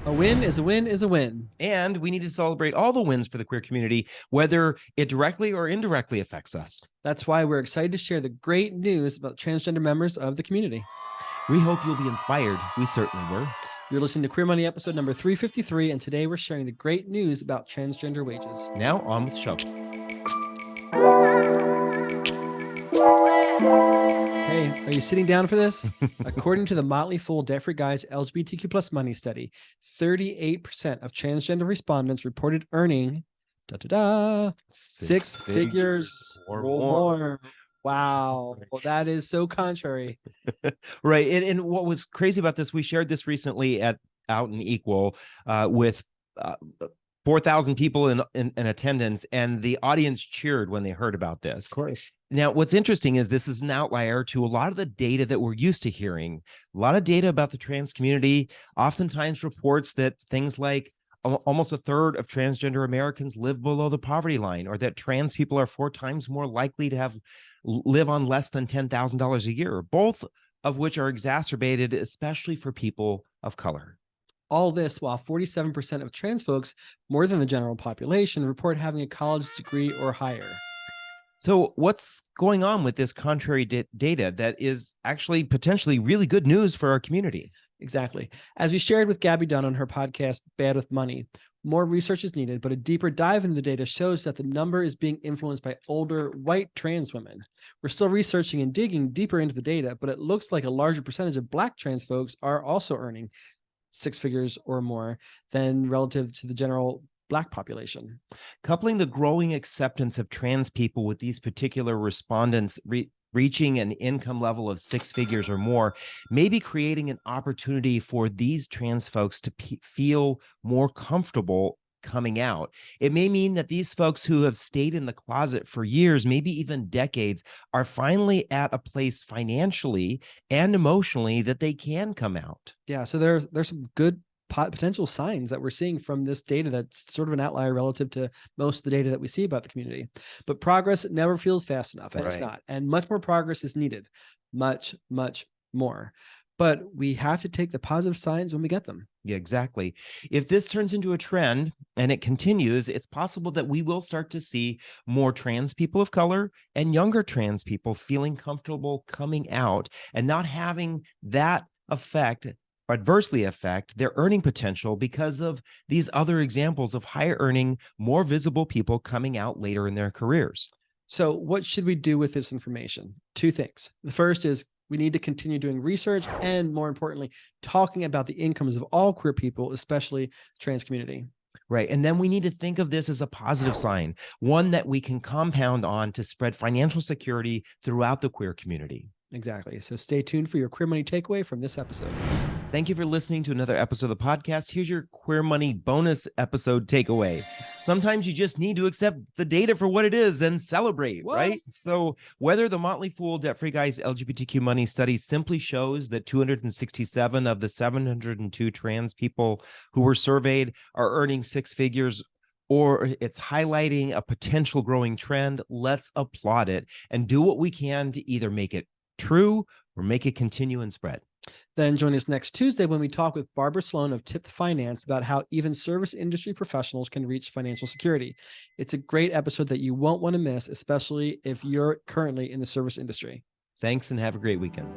A win is a win is a win. And we need to celebrate all the wins for the queer community, whether it directly or indirectly affects us. That's why we're excited to share the great news about transgender members of the community. We hope you'll be inspired. We certainly were. You're listening to Queer Money episode number 353, and today we're sharing the great news about transgender wages. Now on with the show. Hey, are you sitting down for this? According to the Motley Fool Debt-Free Guys LGBTQ Money Study, 38% of transgender respondents reported earning six figures or more. Wow, well, that is so contrary. Right. And what was crazy about this, we shared this recently at Out and Equal with 4,000 people in attendance, and the audience cheered when they heard about this. Of course. Now, what's interesting is this is an outlier to a lot of the data that we're used to hearing. A lot of data about the trans community oftentimes reports that things like almost a third of transgender Americans live below the poverty line, or that trans people are 4 times more likely to live on less than $10,000 a year, both of which are exacerbated, especially for people of color. All this while 47% of trans folks, more than the general population, report having a college degree or higher. So what's going on with this contrary data that is actually potentially really good news for our community? Exactly. As we shared with Gabby Dunn on her podcast, Bad with Money, more research is needed, but a deeper dive into the data shows that the number is being influenced by older white trans women. We're still researching and digging deeper into the data, but it looks like a larger percentage of Black trans folks are also earning 6 figures or more than relative to the general Black population. Coupling the growing acceptance of trans people with these particular respondents reaching an income level of 6 figures or more may be creating an opportunity for these trans folks to feel more comfortable coming out. It may mean that these folks who have stayed in the closet for years, maybe even decades, are finally at a place financially and emotionally that they can come out. Yeah, so there's some good potential signs that we're seeing from this data that's sort of an outlier relative to most of the data that we see about the community. But progress never feels fast enough, and It's not. And much more progress is needed. Much, much more. But we have to take the positive signs when we get them. Yeah, exactly. If this turns into a trend and it continues, it's possible that we will start to see more trans people of color and younger trans people feeling comfortable coming out and not having that adversely affect their earning potential because of these other examples of higher earning, more visible people coming out later in their careers. So what should we do with this information? 2 things. The first is we need to continue doing research and, more importantly, talking about the incomes of all queer people, especially trans community. Right. And then we need to think of this as a positive sign, one that we can compound on to spread financial security throughout the queer community. Exactly. So stay tuned for your Queer Money takeaway from this episode. Thank you for listening to another episode of the podcast. Here's your Queer Money bonus episode takeaway. Sometimes you just need to accept the data for what it is and celebrate, right? So whether the Motley Fool Debt-Free Guys LGBTQ Money Study simply shows that 267 of the 702 trans people who were surveyed are earning 6 figures, or it's highlighting a potential growing trend, let's applaud it and do what we can to either make it true or make it continue and spread. Then join us next Tuesday when we talk with Barbara Sloan of Tip Finance about how even service industry professionals can reach financial security. It's a great episode that you won't want to miss, especially if you're currently in the service industry. Thanks and have a great weekend.